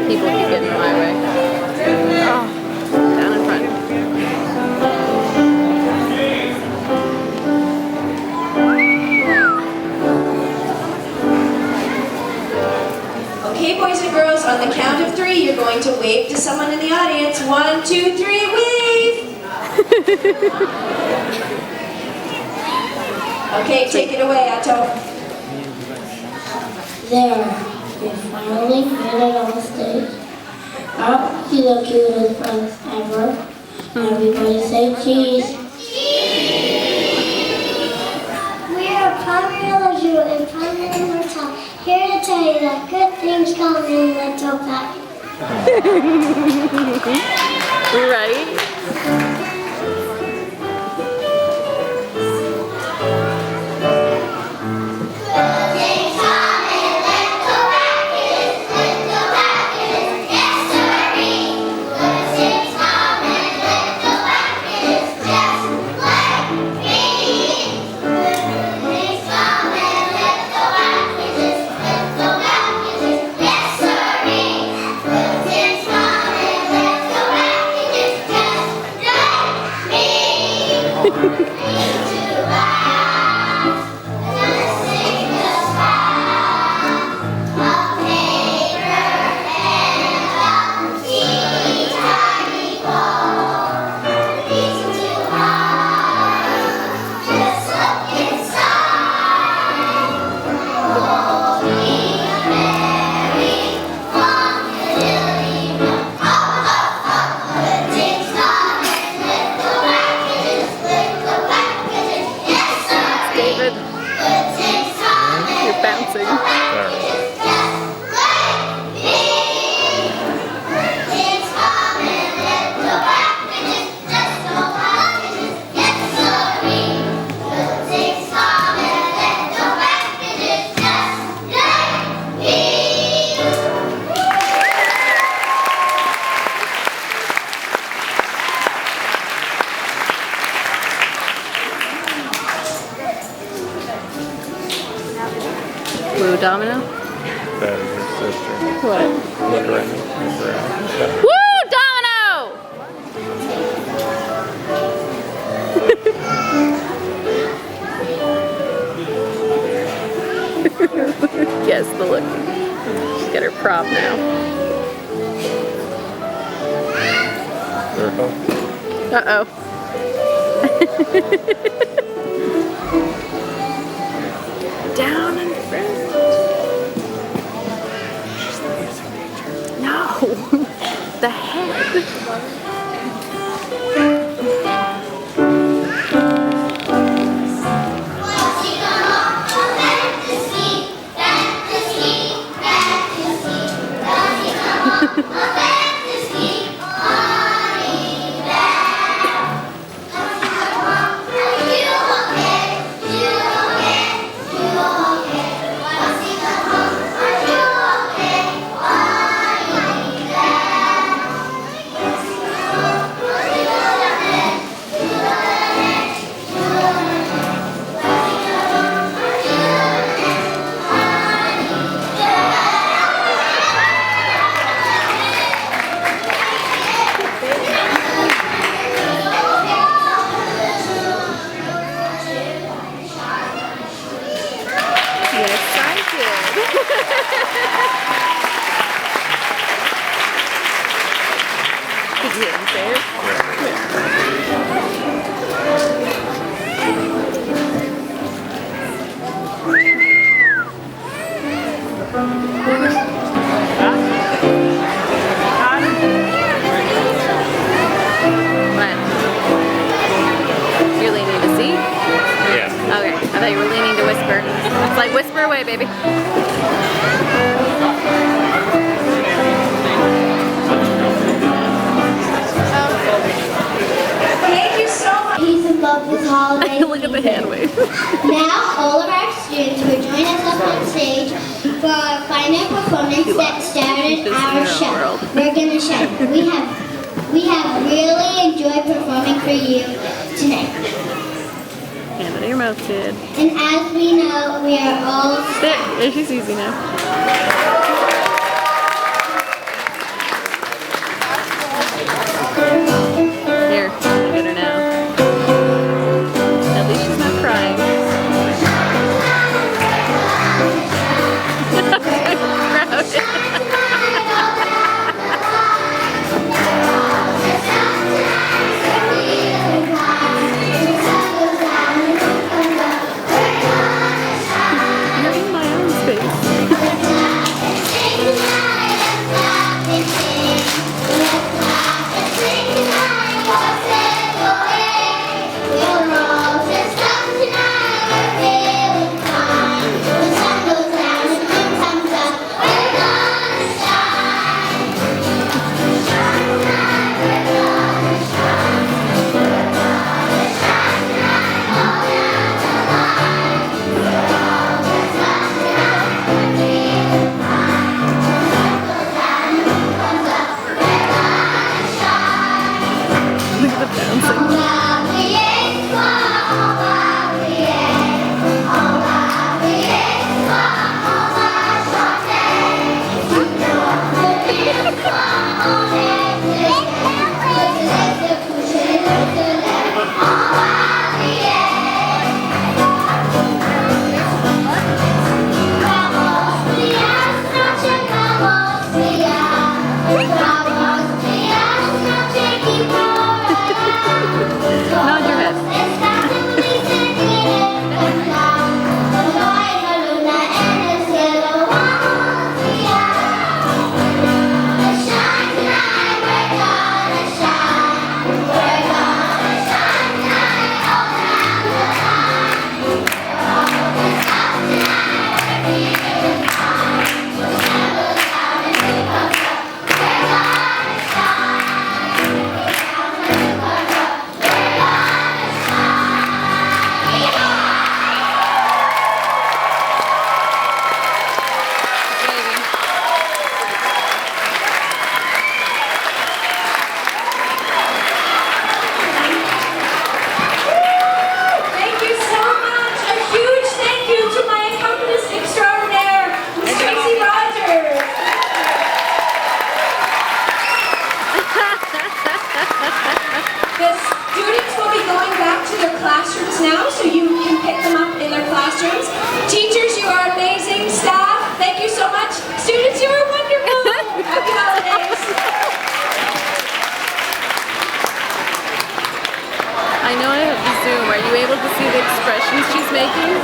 People keep getting in my way. Oh, down in front. Okay, boys and girls, on the count of 3, you're going to wave to someone in the audience. 1, 2, 3, wave! Okay, take it away, Otto. There, we finally made it on the stage. Aren't you the cutest friends ever? Everybody say cheese. We are Primary Zoo and Primary Hotel, here to tell you that good things come in little packets. Right? Blue domino? That is her sister. What? Look around. Look around. Woo! Domino! Yes, the look. She's got her prop now. Uh-oh. Down in front. No, the head. Did you hear him say it? What? You're leaning to see? Yeah. Okay, I thought you were leaning to whisper. It's like whisper away, baby. Thank you so much. He's in love with holiday. Look at the hand wave. Now, all of our students will join us up on stage for our final performance that started our show. We're gonna show. We have really enjoyed performing for you tonight. Hand it in your mouth, kid. And as we know, we are all There, she sees you now. The students will be going back to their classrooms now, so you can pick them up in their classrooms. Teachers, you are amazing. Staff, thank you so much. Students, you are wonderful. Happy holidays. I know I have the Zoom. Are you able to see the expressions she's making?